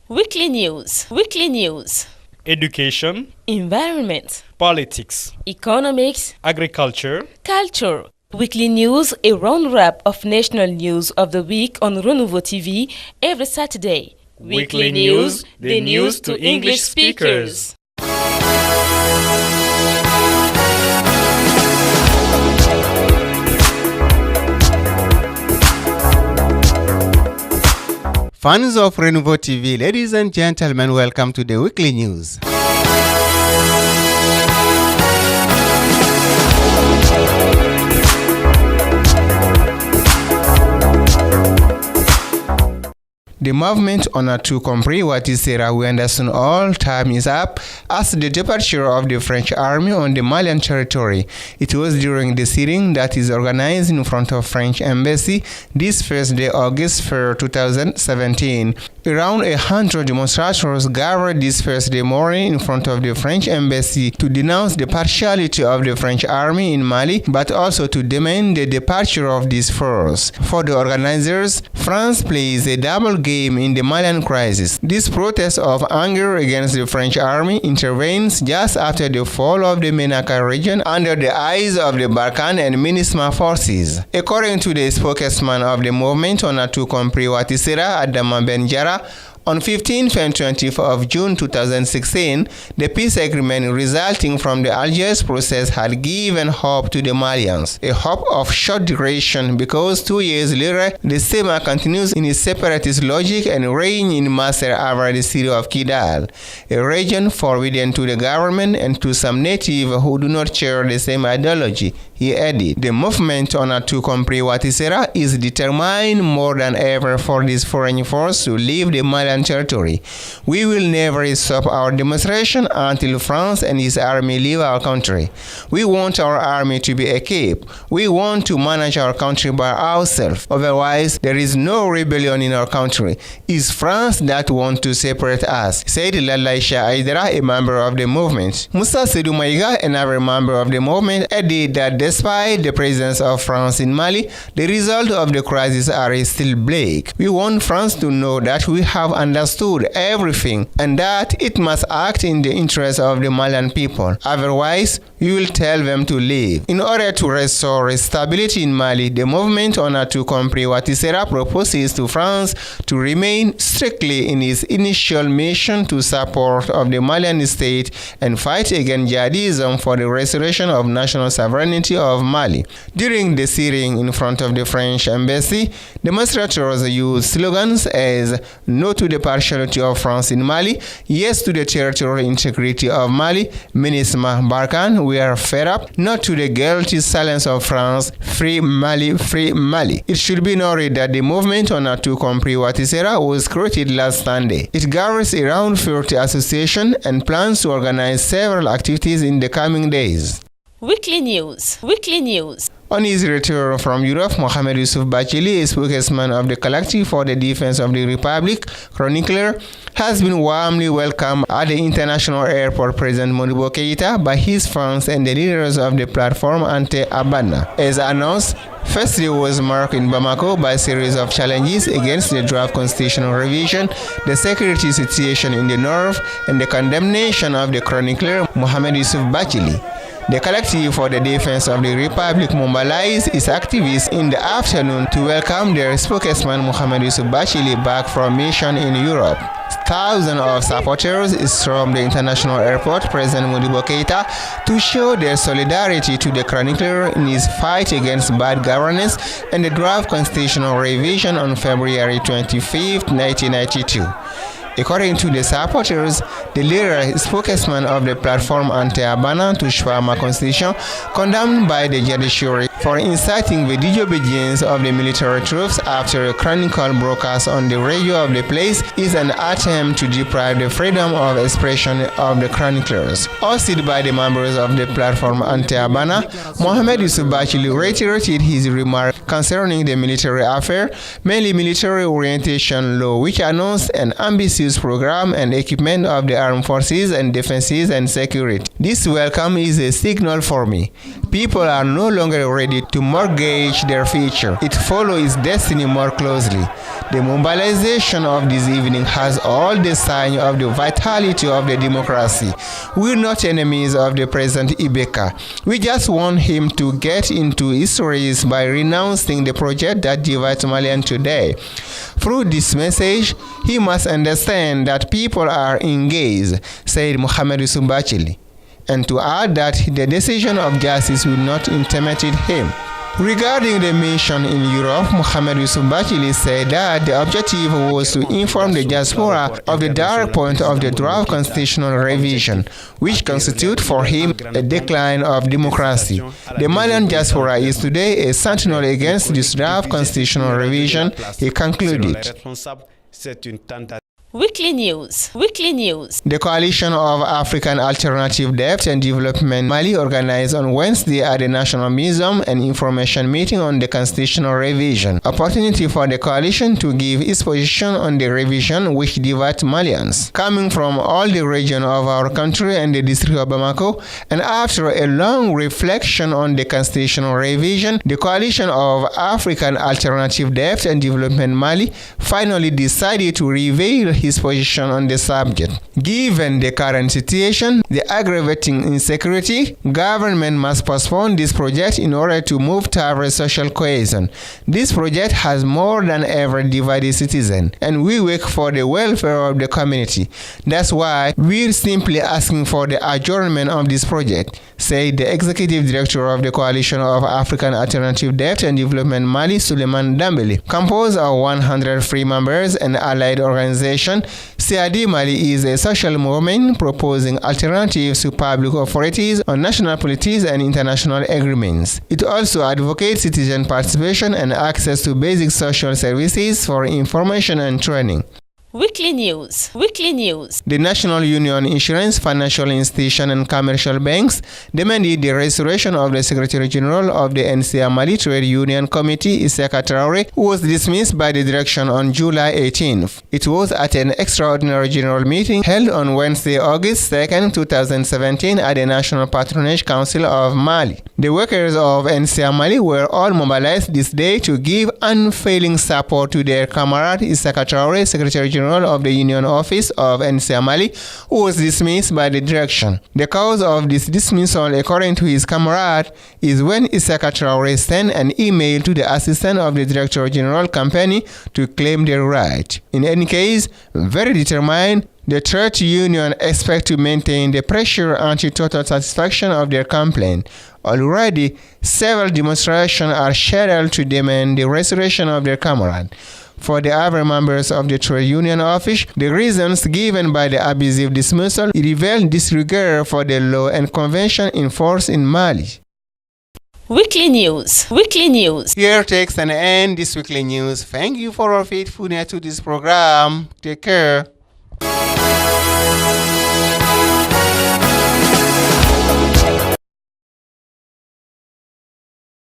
Weekly news. Education, Environment. politics, Economics. agriculture. Culture. Weekly news, a roundup of national news of the week on Renouveau TV every Saturday. Weekly news, the news to English speakers. Fans of Renouveau TV, ladies and gentlemen, welcome to the weekly news. The movement on a tout compris what is Sagara, we understand all time is up as the departure of the French army on the Malian territory. It was during the sitting that is organized in front of French embassy this Thursday, August 4, 2017. Around 100 demonstrators gathered this Thursday morning in front of the French embassy to denounce the partiality of the French army in Mali, but also to demand the departure of this force. For the organizers, France plays a double game in the Malian crisis. This protest of anger against the French army intervenes just after the fall of the Menaka region under the eyes of the Barkhane and MINUSMA forces. According to the spokesman of the movement on a tout compris what is Sagara, Adama Benjara, on 15th and 20th of June 2016, the peace agreement resulting from the Algiers process had given hope to the Malians, a hope of short duration because 2 years later, the SEMA continues in its separatist logic and reign in master over the city of Kidal, a region forbidden to the government and to some natives who do not share the same ideology. He added, the movement on a tout compris what is Sagara is determined more than ever for this foreign force to leave the Malian territory. We will never stop our demonstration until France and his army leave our country. We want our army to be equipped. We want to manage our country by ourselves. Otherwise, there is no rebellion in our country. It's France that wants to separate us, said Lalaisha Aidara, a member of the movement. Musa Sedou Maiga, another member of the movement, added that despite the presence of France in Mali, the result of the crisis are still bleak. We want France to know that we have understood everything and that it must act in the interest of the Malian people. Otherwise, we will tell them to leave. In order to restore stability in Mali, the movement on a tout compris what is Sagara proposes to France to remain strictly in its initial mission to support of the Malian state and fight against jihadism for the restoration of national sovereignty of Mali. During the sitting in front of the French embassy, demonstrators used slogans as "No to the partiality of France in Mali," "Yes to the territorial integrity of Mali," MINUSMA Barkhane, "We are fed up," "Not to the guilty silence of France," "Free Mali, free Mali." It should be noted that the movement on a tout compris what is Sagara was created last Sunday. It gathers around 30 associations and plans to organize several activities in the coming days. Weekly news. On his return from Europe, Mohamed Yusuf Bachili, a spokesman of the Collective for the Defense of the Republic, chronicler, has been warmly welcomed at the international airport President Modibo Keïta by his fans and the leaders of the platform Anti-Abana. As announced, first day was marked in Bamako by a series of challenges against the draft constitutional revision, the security situation in the north, and the condemnation of the chronicler Mohamed Yusuf Bachili. The Collective for the Defense of the Republic mobilized its activists in the afternoon to welcome their spokesman Mohamed Yusuf Bachili back from mission in Europe. Thousands of supporters stormed the international airport President Modibo Keïta to show their solidarity to the chronicler in his fight against bad governance and the draft constitutional revision on February 25, 1992. According to the supporters, the leader spokesman of the platform Anti-Abana to Shwama Constitution, condemned by the judiciary for inciting the disobedience of the military troops after a chronicle broadcast on the radio of the place, is an attempt to deprive the freedom of expression of the chroniclers. Hosted by the members of the platform Anti-Abana, Mohamed Yusuf Bachili reiterated his remark concerning the military affair, mainly military orientation law, which announced an ambitious program and equipment of the armed forces and defenses and security. This welcome is a signal for me. People are no longer ready to mortgage their future. It follows its destiny more closely. The mobilization of this evening has all the signs of the vitality of the democracy. We're not enemies of the President Ibeka. We just want him to get into histories by renouncing the project that divides Malians today. Through this message, he must understand that people are engaged, said Mohamed Sumbachili, and to add that the decision of justice will not intimidate him. Regarding the mission in Europe, Mohamed Sumbachili said that the objective was to inform the diaspora of the dark point of the draft constitutional revision, which constitutes for him a decline of democracy. The Malian diaspora is today a sentinel against this draft constitutional revision, he concluded. Weekly News. The Coalition of African Alternative Debt and Development Mali organized on Wednesday at the National Museum an information meeting on the constitutional revision, opportunity for the coalition to give its position on the revision which divides Malians. Coming from all the region of our country and the district of Bamako, and after a long reflection on the constitutional revision, the Coalition of African Alternative Debt and Development Mali finally decided to reveal his position on the subject. Given the current situation, the aggravating insecurity, government must postpone this project in order to move towards social cohesion. This project has more than ever divided citizens, and we work for the welfare of the community. That's why we're simply asking for the adjournment of this project, said the executive director of the Coalition of African Alternative Debt and Development Mali, Suleiman Dambele. Composed of 100 free members and allied organizations, CAD Mali is a social movement proposing alternatives to public authorities on national politics and international agreements. It also advocates citizen participation and access to basic social services for information and training. Weekly News. The National Union Insurance, Financial Institution and Commercial Banks demanded the restoration of the Secretary General of the NCA Mali Trade Union Committee, Isaka Traore, who was dismissed by the direction on July 18th. It was at an extraordinary general meeting held on Wednesday, August 2nd, 2017 at the National Patronage Council of Mali. The workers of NCA Mali were all mobilized this day to give unfailing support to their comrade Isaka Traore, Secretary General of the Union Office of NCA Mali, who was dismissed by the direction. The cause of this dismissal, according to his comrade, is when Isaka Traore sent an email to the assistant of the Director General company to claim their right. In any case, very determined, the trade union expect to maintain the pressure until total satisfaction of their complaint. Already, several demonstrations are scheduled to demand the restoration of their comrade. For the other members of the trade union office, the reasons given by the abusive dismissal reveal disregard for the law and convention in force in Mali. Weekly News. Here takes an end this weekly news. Thank you for your faithfulness to this program. Take care.